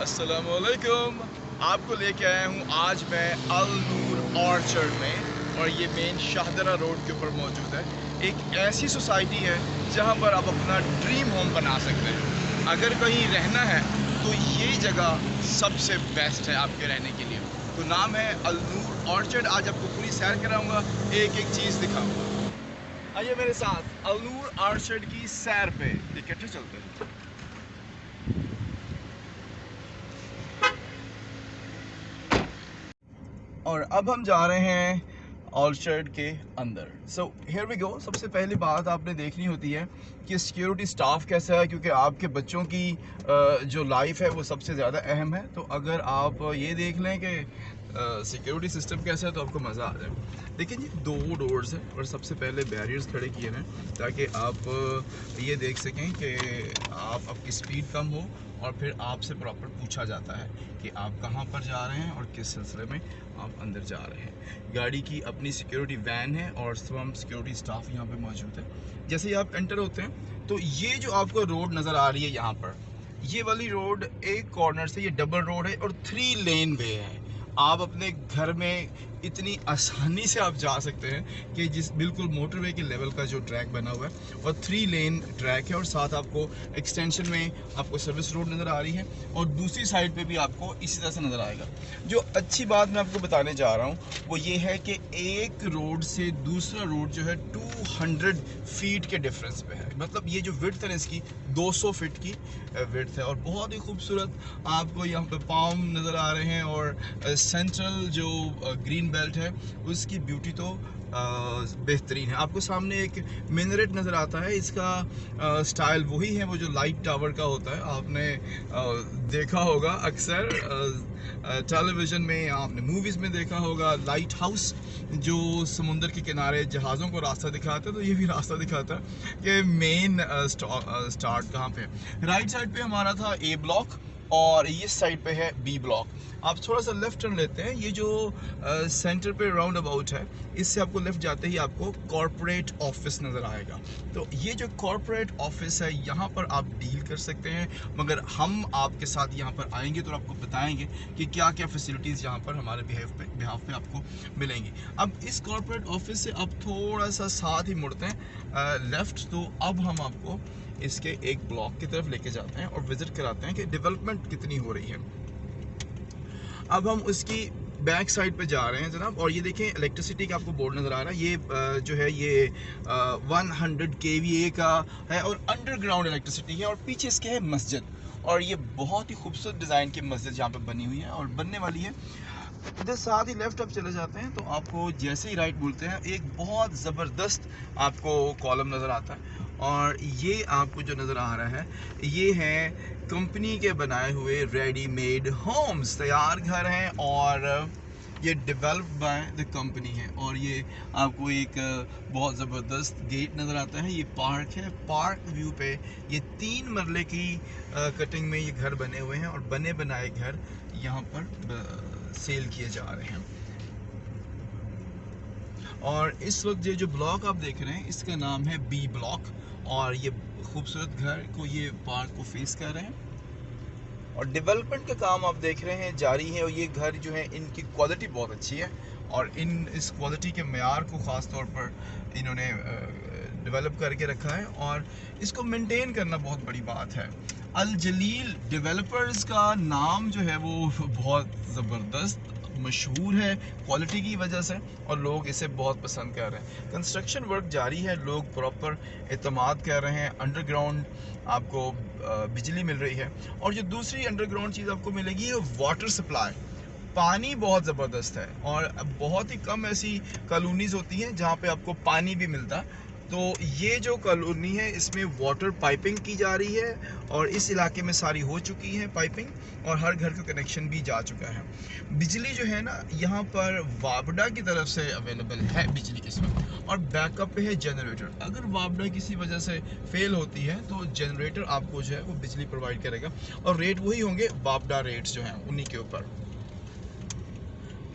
अस्सलामुअलैकुम। आपको लेके आया हूँ आज मैं अल नूर ऑर्चर्ड में, और ये मेन शाहदरा रोड के ऊपर मौजूद है। एक ऐसी सोसाइटी है जहाँ पर आप अपना ड्रीम होम बना सकते हैं। अगर कहीं रहना है तो ये जगह सबसे बेस्ट है आपके रहने के लिए। तो नाम है अल नूर ऑर्चर्ड। आज आपको पूरी सैर कराऊंगा, एक एक चीज़ दिखाऊंगा। आइए मेरे साथ अल नूर ऑर्चर्ड की सैर पे इकट्ठे चलते हैं। और अब हम जा रहे हैं ऑर्चर्ड के अंदर। So here we go. सबसे पहली बात आपने देखनी होती है कि सिक्योरिटी स्टाफ कैसा है, क्योंकि आपके बच्चों की जो लाइफ है वो सबसे ज़्यादा अहम है। तो अगर आप ये देख लें कि सिक्योरिटी सिस्टम कैसा है तो आपको मज़ा आ जाए। देखिए जी, 2 डोर्स हैं और सबसे पहले बैरियर्स खड़े किए हैं ताकि आप ये देख सकें कि आपकी स्पीड कम हो, और फिर आपसे प्रॉपर पूछा जाता है कि आप कहाँ पर जा रहे हैं और किस सिलसिले में आप अंदर जा रहे हैं। गाड़ी की अपनी सिक्योरिटी वैन है और तमाम सिक्योरिटी स्टाफ यहाँ पे मौजूद है। जैसे ही आप एंटर होते हैं तो ये जो आपको रोड नज़र आ रही है यहाँ पर, ये वाली रोड एक कॉर्नर से, ये डबल रोड है और 3 लेन वे है। आप अपने घर में इतनी आसानी से आप जा सकते हैं कि जिस बिल्कुल मोटरवे के लेवल का जो ट्रैक बना हुआ है, और 3 लेन ट्रैक है, और साथ आपको एक्सटेंशन में आपको सर्विस रोड नज़र आ रही है, और दूसरी साइड पे भी आपको इसी तरह से नज़र आएगा। जो अच्छी बात मैं आपको बताने जा रहा हूँ वो ये है कि एक रोड से दूसरा रोड जो है 200 फीट के डिफरेंस पे है। मतलब ये जो विड्थ है इसकी 200 फीट की विड्थ है, और बहुत ही खूबसूरत आपको यहाँ पे पाम नज़र आ रहे हैं। और सेंट्रल जो ग्रीन बेल्ट है उसकी ब्यूटी तो बेहतरीन है। आपको सामने एक मिनरेट नज़र आता है, इसका स्टाइल वही है वो जो लाइट टावर का होता है। आपने देखा होगा अक्सर टेलीविज़न में, आपने मूवीज़ में देखा होगा लाइट हाउस जो समुंदर के किनारे जहाज़ों को रास्ता दिखाता है। तो ये भी रास्ता दिखाता है कि मेन स्टार्ट कहाँ पे है। राइट साइड पे हमारा था ए ब्लॉक और ये साइड पे है बी ब्लॉक। आप थोड़ा सा लेफ्ट टर्न लेते हैं, ये जो सेंटर पे राउंड अबाउट है इससे आपको लेफ्ट जाते ही आपको कॉर्पोरेट ऑफिस नज़र आएगा। तो ये जो कॉर्पोरेट ऑफिस है यहाँ पर आप डील कर सकते हैं, मगर हम आपके साथ यहाँ पर आएंगे तो आपको बताएंगे कि क्या क्या फैसिलिटीज़ यहाँ पर हमारे बिहाफ पे आपको मिलेंगी। अब इस कॉर्पोरेट ऑफिस से आप थोड़ा सा साथ ही मुड़ते हैं लेफ्ट, तो अब हम आपको इसके एक ब्लॉक की तरफ लेके जाते हैं और विजिट कराते हैं कि डेवलपमेंट कितनी हो रही है। अब हम उसकी बैक साइड पे जा रहे हैं जनाब, और ये देखें इलेक्ट्रिसिटी का आपको बोर्ड नज़र आ रहा है। ये जो है ये 100 kVA का है और अंडरग्राउंड इलेक्ट्रिसिटी है, और पीछे इसके है मस्जिद, और ये बहुत ही खूबसूरत डिज़ाइन की मस्जिद यहाँ पे बनी हुई है और बनने वाली है। इधर साथ ही लेफ्ट आप चले जाते हैं तो आपको जैसे ही राइट बोलते हैं एक बहुत ज़बरदस्त आपको कॉलम नज़र आता है, और ये आपको जो नज़र आ रहा है ये है कंपनी के बनाए हुए रेडीमेड होम्स, तैयार घर हैं, और ये डेवलप बाय द कंपनी है। और ये आपको एक बहुत ज़बरदस्त गेट नज़र आता है। ये पार्क है, पार्क व्यू पे ये 3 मरले की कटिंग में ये घर बने हुए हैं, और बने बनाए घर यहाँ पर सेल किए जा रहे हैं। और इस वक्त ये जो ब्लॉक आप देख रहे हैं इसका नाम है बी ब्लॉक, और ये खूबसूरत घर को, ये पार्क को फेस कर रहे हैं, और डेवलपमेंट का काम आप देख रहे हैं जारी है। और ये घर जो है इनकी क्वालिटी बहुत अच्छी है, और इस क्वालिटी के मेयार को ख़ास तौर पर इन्होंने डेवलप करके रखा है, और इसको मेंटेन करना बहुत बड़ी बात है। अल जलील डेवलपर्स का नाम जो है वो बहुत ज़बरदस्त मशहूर है क्वालिटी की वजह से, और लोग इसे बहुत पसंद कर रहे हैं। कंस्ट्रक्शन वर्क जारी है, लोग प्रॉपर एतमाद कर रहे हैं। अंडरग्राउंड आपको बिजली मिल रही है, और जो दूसरी अंडरग्राउंड चीज़ आपको मिलेगी है वाटर सप्लाई। पानी बहुत ज़बरदस्त है, और बहुत ही कम ऐसी कॉलोनीज़ होती हैं जहाँ पे आपको पानी भी मिलता है। तो ये जो कॉलोनी है इसमें वाटर पाइपिंग की जा रही है, और इस इलाके में सारी हो चुकी है पाइपिंग, और हर घर का कनेक्शन भी जा चुका है। बिजली जो है ना यहाँ पर वाबडा की तरफ से अवेलेबल है बिजली इस वक्त, और बैकअप पे है जनरेटर। अगर वाबडा किसी वजह से फेल होती है तो जनरेटर आपको जो है वो बिजली प्रोवाइड करेगा, और रेट वही होंगे वाबडा रेट्स जो हैं उन्हीं के ऊपर।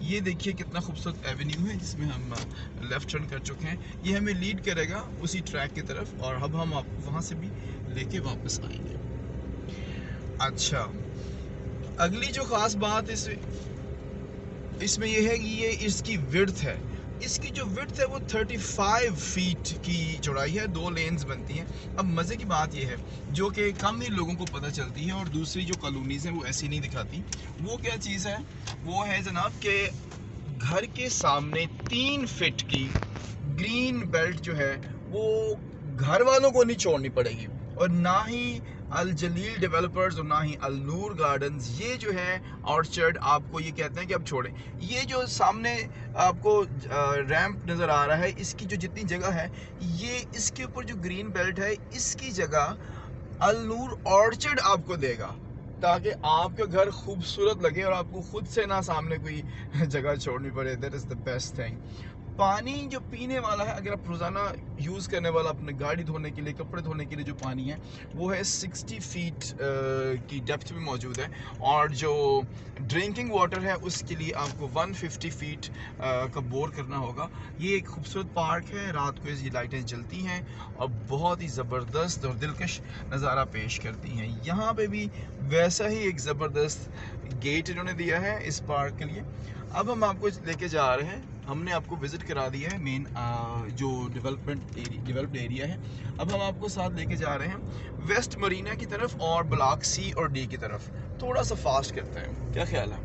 ये देखिए कितना खूबसूरत एवेन्यू है जिसमें हम लेफ़्ट टर्न कर चुके हैं। ये हमें लीड करेगा उसी ट्रैक की तरफ, और अब हम आपको वहाँ से भी लेके वापस आएंगे। अच्छा, अगली जो ख़ास बात इसमें ये है कि ये इसकी विड्थ है। इसकी जो विड्थ है वो 35 फीट की चौड़ाई है, 2 लेन्स बनती हैं। अब मज़े की बात ये है जो कि कम ही लोगों को पता चलती है और दूसरी जो कॉलोनीज़ हैं वो ऐसी नहीं दिखाती। वो क्या चीज़ है? वो है जनाब के घर के सामने 3 फीट की ग्रीन बेल्ट जो है वो घर वालों को नहीं छोड़नी पड़ेगी, और ना ही अल जलील डेवलपर्स और ना ही अल नूर गार्डन्स ये जो है ऑर्चर्ड आपको ये कहते हैं कि अब छोड़ें। ये जो सामने आपको रैंप नज़र आ रहा है, इसकी जो जितनी जगह है, ये इसके ऊपर जो ग्रीन बेल्ट है इसकी जगह अल नूर ऑर्चर्ड आपको देगा, ताकि आपका घर खूबसूरत लगे और आपको खुद से ना सामने कोई जगह छोड़नी पड़े। That is the best thing. पानी जो पीने वाला है, अगर आप रोज़ाना यूज़ करने वाला अपने गाड़ी धोने के लिए, कपड़े धोने के लिए जो पानी है वो है 60 फीट की डेप्थ में मौजूद है, और जो ड्रिंकिंग वाटर है उसके लिए आपको 150 फीट का बोर करना होगा। ये एक खूबसूरत पार्क है, रात को इसकी लाइटें जलती हैं और बहुत ही ज़बरदस्त और दिलकश नज़ारा पेश करती हैं। यहाँ पे भी वैसा ही एक ज़बरदस्त गेट इन्होंने दिया है इस पार्क के लिए। अब हम आपको लेके जा रहे हैं, हमने आपको विज़िट करा दिया है मेन जो डेवलप्ड एरिया है। अब हम आपको साथ लेके जा रहे हैं वेस्ट मरीना की तरफ और ब्लॉक सी और डी की तरफ। थोड़ा सा फास्ट करते हैं, क्या ख्याल है?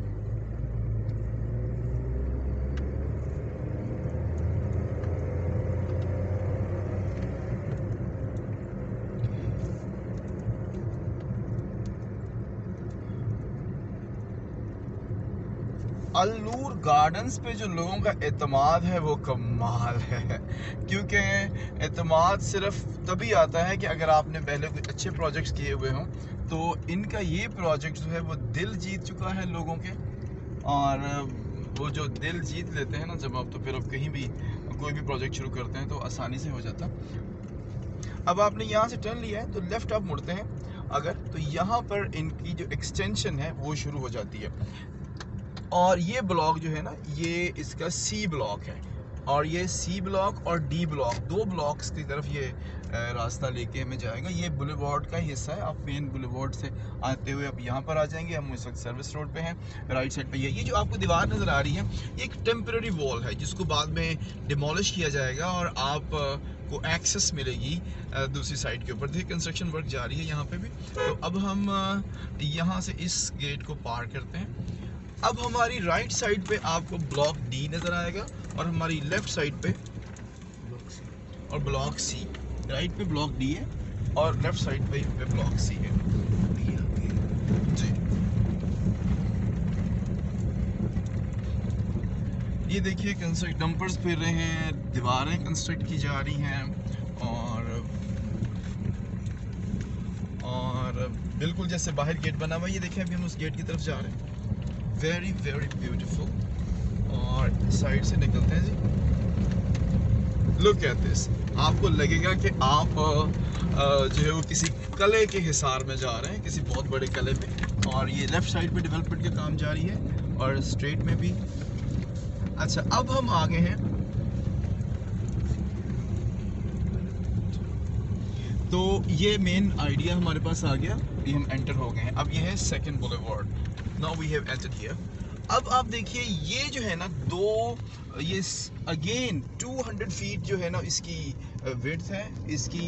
अलनूर गार्डन्स पे जो लोगों का एतमाद है वो कमाल है, क्योंकि एतमाद सिर्फ तभी आता है कि अगर आपने पहले कुछ अच्छे प्रोजेक्ट्स किए हुए हों। तो इनका ये प्रोजेक्ट जो है वो दिल जीत चुका है लोगों के, और वो जो दिल जीत लेते हैं ना जब आप, तो फिर आप कहीं भी कोई भी प्रोजेक्ट शुरू करते हैं तो आसानी से हो जाता। अब आपने यहाँ से टर्न लिया है तो लेफ़्ट आप मुड़ते हैं अगर, तो यहाँ पर इनकी जो एक्सटेंशन है वो शुरू हो जाती है, और ये ब्लॉक जो है ना ये इसका सी ब्लॉक है, और ये सी ब्लॉक और डी ब्लॉक, 2 ब्लॉक्स की तरफ ये रास्ता लेके हमें जाएगा। ये बुलेवार्ड का हिस्सा है। आप मेन बुलेवार्ड से आते हुए आप यहाँ पर आ जाएंगे। हम इस वक्त सर्विस रोड पे हैं, राइट साइड पे ये जो आपको दीवार नज़र आ रही है ये एक टेम्परेरी वॉल है जिसको बाद में डिमोलिश किया जाएगा और आप को एक्सेस मिलेगी दूसरी साइड के ऊपर। देखिए कंस्ट्रक्शन वर्क जारी है यहाँ पे भी। तो अब हम यहाँ से इस गेट को पार करते हैं। अब हमारी राइट साइड पे आपको ब्लॉक डी नज़र आएगा और हमारी लेफ्ट साइड पे ब्लॉक सी। राइट पे ब्लॉक डी है और लेफ्ट साइड पे ब्लॉक सी है जी। ये देखिए कंस्ट्रक्ट डंपर्स फिर रहे हैं, दीवारें कंस्ट्रक्ट की जा रही हैं, और बिल्कुल जैसे बाहर गेट बना हुआ है। ये देखिए अभी हम उस गेट की तरफ जा रहे हैं। Very very beautiful. और साइड से निकलते हैं जी। लुक एट दिस, आपको लगेगा कि आप जो है वो किसी कले के हिसार में जा रहे हैं, किसी बहुत बड़े कले में। और ये लेफ्ट साइड पे डेवलपमेंट का काम जारी है और स्ट्रेट में भी। अच्छा, अब हम आगे हैं तो ये मेन आइडिया हमारे पास आ गया। ये हम एंटर हो गए हैं। अब ये है second boulevard. Now we have entered here. अब आप देखिए ये जो है ना ये अगेन 200 फीट जो है ना इसकी विड्थ है, इसकी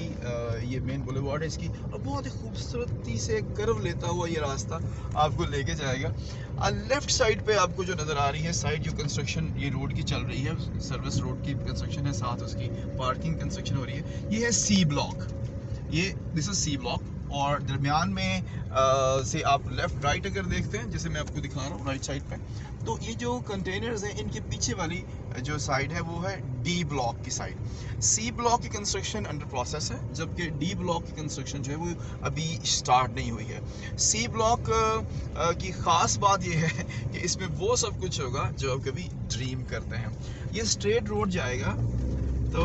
ये मेन बुलेवार्ड है इसकी, और बहुत ही खूबसूरती से कर्व लेता हुआ ये रास्ता आपको लेके जाएगा। लेफ्ट साइड पे आपको जो नज़र आ रही है साइड, जो कंस्ट्रक्शन ये रोड की चल रही है, सर्विस रोड की कंस्ट्रक्शन है, साथ उसकी पार्किंग कंस्ट्रक्शन हो रही है। ये है सी ब्लॉक, ये दिस इज सी ब्लॉक। और दरमियान में से आप लेफ्ट राइट अगर देखते हैं, जैसे मैं आपको दिखा रहा हूँ राइट साइड पे, तो ये जो कंटेनर्स हैं इनके पीछे वाली जो साइड है वो है डी ब्लॉक की साइड। सी ब्लॉक की कंस्ट्रक्शन अंडर प्रोसेस है, जबकि डी ब्लॉक की कंस्ट्रक्शन जो है वो अभी स्टार्ट नहीं हुई है। सी ब्लॉक की ख़ास बात ये है कि इसमें वो सब कुछ होगा जो आप कभी ड्रीम करते हैं। ये स्ट्रेट रोड जाएगा, तो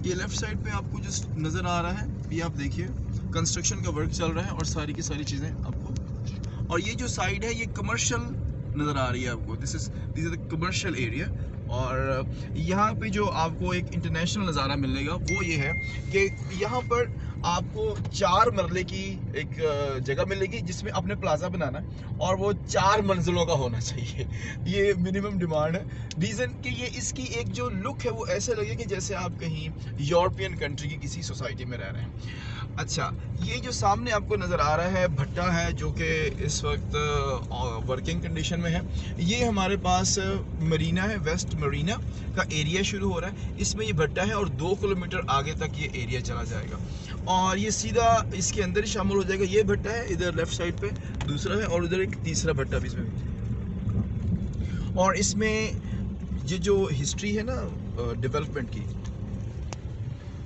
ये लेफ्ट साइड पे आपको जो नज़र आ रहा है ये आप देखिए कंस्ट्रक्शन का वर्क चल रहा है और सारी की सारी चीज़ें आपको। और ये जो साइड है ये कमर्शियल नज़र आ रही है आपको, this is the commercial area. और यहाँ पे जो आपको एक इंटरनेशनल नज़ारा मिलेगा वो ये है कि यहाँ पर आपको 4 मरले की एक जगह मिलेगी जिसमें आपने प्लाजा बनाना है और वो 4 मंजिलों का होना चाहिए। ये मिनिमम डिमांड है। रीज़न कि ये इसकी एक जो लुक है वो ऐसे लगे कि जैसे आप कहीं यूरोपियन कंट्री की किसी सोसाइटी में रह रहे हैं। अच्छा, ये जो सामने आपको नज़र आ रहा है भट्टा है जो कि इस वक्त वर्किंग कंडीशन में है। ये हमारे पास मरीना है, वेस्ट मरीना का एरिया शुरू हो रहा है, इसमें ये भट्टा है और 2 किलोमीटर आगे तक ये एरिया चला जाएगा और ये सीधा इसके अंदर ही शामिल हो जाएगा। ये भट्टा है, इधर लेफ्ट साइड पे दूसरा है और उधर एक तीसरा भट्टा भी इसमें। और इसमें ये जो हिस्ट्री है ना डेवलपमेंट की,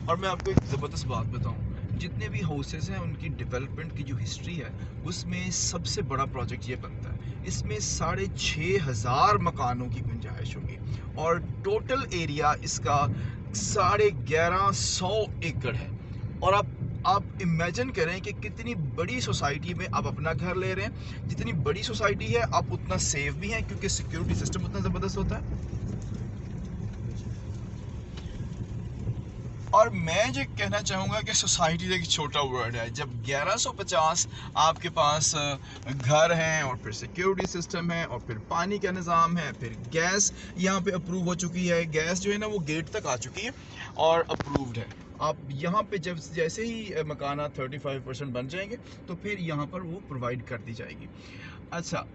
और मैं आपको एक ज़बरदस्त बात बताऊं, जितने भी हाउसेस हैं उनकी डेवलपमेंट की जो हिस्ट्री है उसमें सबसे बड़ा प्रोजेक्ट ये बनता है। इसमें 6,500 मकानों की गुंजाइश होगी और टोटल एरिया इसका 1150 एकड़ है। और आप इमेजिन करें कि कितनी बड़ी सोसाइटी में आप अपना घर ले रहे हैं। जितनी बड़ी सोसाइटी है आप उतना सेफ भी हैं क्योंकि सिक्योरिटी सिस्टम उतना ज़बरदस्त होता है। और मैं जो कहना चाहूँगा कि सोसाइटी एक छोटा वर्ड है। जब 1150 आपके पास घर हैं और फिर सिक्योरिटी सिस्टम है और फिर पानी का निज़ाम है, फिर गैस यहाँ पे अप्रूव हो चुकी है, गैस जो है ना वो गेट तक आ चुकी है और अप्रूव्ड है। आप यहाँ पे जब जैसे ही मकाना 35% बन जाएंगे तो फिर यहाँ पर वो प्रोवाइड कर दी जाएगी। अच्छा,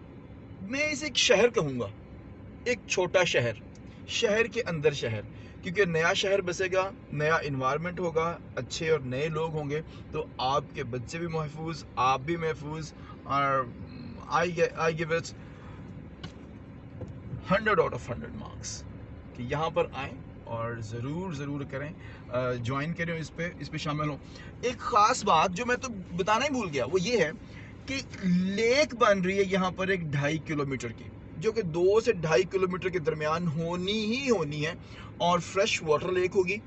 मैं इसे एक शहर कहूँगा, एक छोटा शहर, शहर के अंदर शहर, क्योंकि नया शहर बसेगा, नया इन्वायरमेंट होगा, अच्छे और नए लोग होंगे तो आपके बच्चे भी महफूज, आप भी महफूज। और I give it 100 out of 100 marks कि यहाँ पर आएँ और ज़रूर करें, ज्वाइन करें, इस पे शामिल हों। एक ख़ास बात जो मैं तो बताना ही भूल गया वो ये है कि लेक बन रही है यहाँ पर एक 2.5 किलोमीटर की, जो कि 2 से 2.5 किलोमीटर के दरमियान होनी है और फ्रेश वाटर लेक होगी।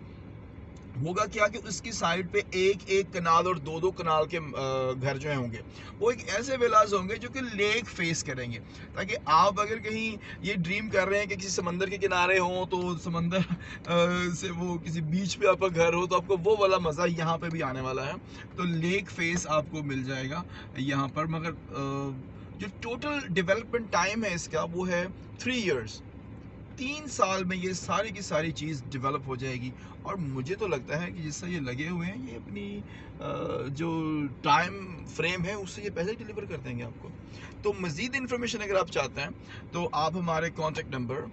होगा क्या कि उसकी साइड पे एक कनाल और दो कनाल के घर जो है होंगे वो एक ऐसे विलास होंगे जो कि लेक फेस करेंगे, ताकि आप अगर कहीं ये ड्रीम कर रहे हैं कि किसी समंदर के किनारे हो तो समंदर से वो किसी बीच पे आपका घर हो तो आपको वो वाला मज़ा यहाँ पे भी आने वाला है। तो लेक फेस आपको मिल जाएगा यहाँ पर। मगर जो टोटल डेवलपमेंट टाइम है इसका वो है 3 इयर्स। 3 साल में ये सारी की सारी चीज़ डेवलप हो जाएगी और मुझे तो लगता है कि जिससे ये लगे हुए हैं ये अपनी जो टाइम फ्रेम है उससे ये पहले डिलीवर कर देंगे आपको। तो मज़ीद इन्फॉर्मेशन अगर आप चाहते हैं तो आप हमारे कॉन्टेक्ट नंबर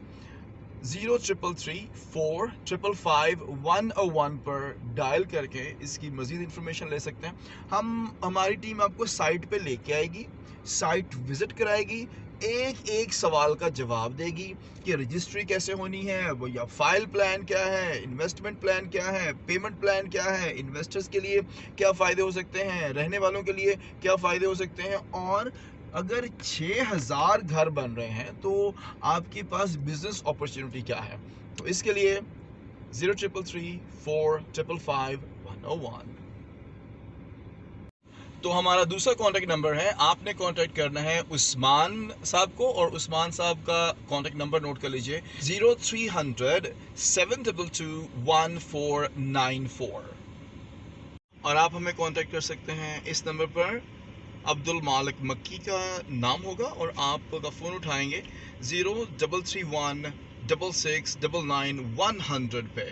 0333455501 पर डायल करके इसकी मज़ीद इन्फॉर्मेशन ले सकते हैं। हमारी टीम आपको साइट पे लेके आएगी, साइट विज़िट कराएगी, एक सवाल का जवाब देगी कि रजिस्ट्री कैसे होनी है, वो या फाइल प्लान क्या है, इन्वेस्टमेंट प्लान क्या है, पेमेंट प्लान क्या है, इन्वेस्टर्स के लिए क्या फ़ायदे हो सकते हैं, रहने वालों के लिए क्या फ़ायदे हो सकते हैं, और अगर 6,000 घर बन रहे हैं तो आपके पास बिजनेस अपॉर्चुनिटी क्या है। तो इसके लिए 0333455501। तो हमारा दूसरा कॉन्टैक्ट नंबर है, आपने कॉन्टैक्ट करना है उस्मान साहब को, और उस्मान साहब का कॉन्टैक्ट नंबर नोट कर लीजिए 0300-722-1494। और आप हमें कॉन्टैक्ट कर सकते हैं इस नंबर पर। अब्दुल मालिक मक्की का नाम होगा और आपका फ़ोन उठाएंगे 0333-6699-100 पे।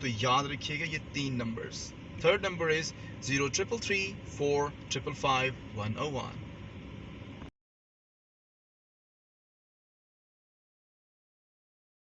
तो याद रखिएगा ये 3 नंबर्स। Third number is 033345555101।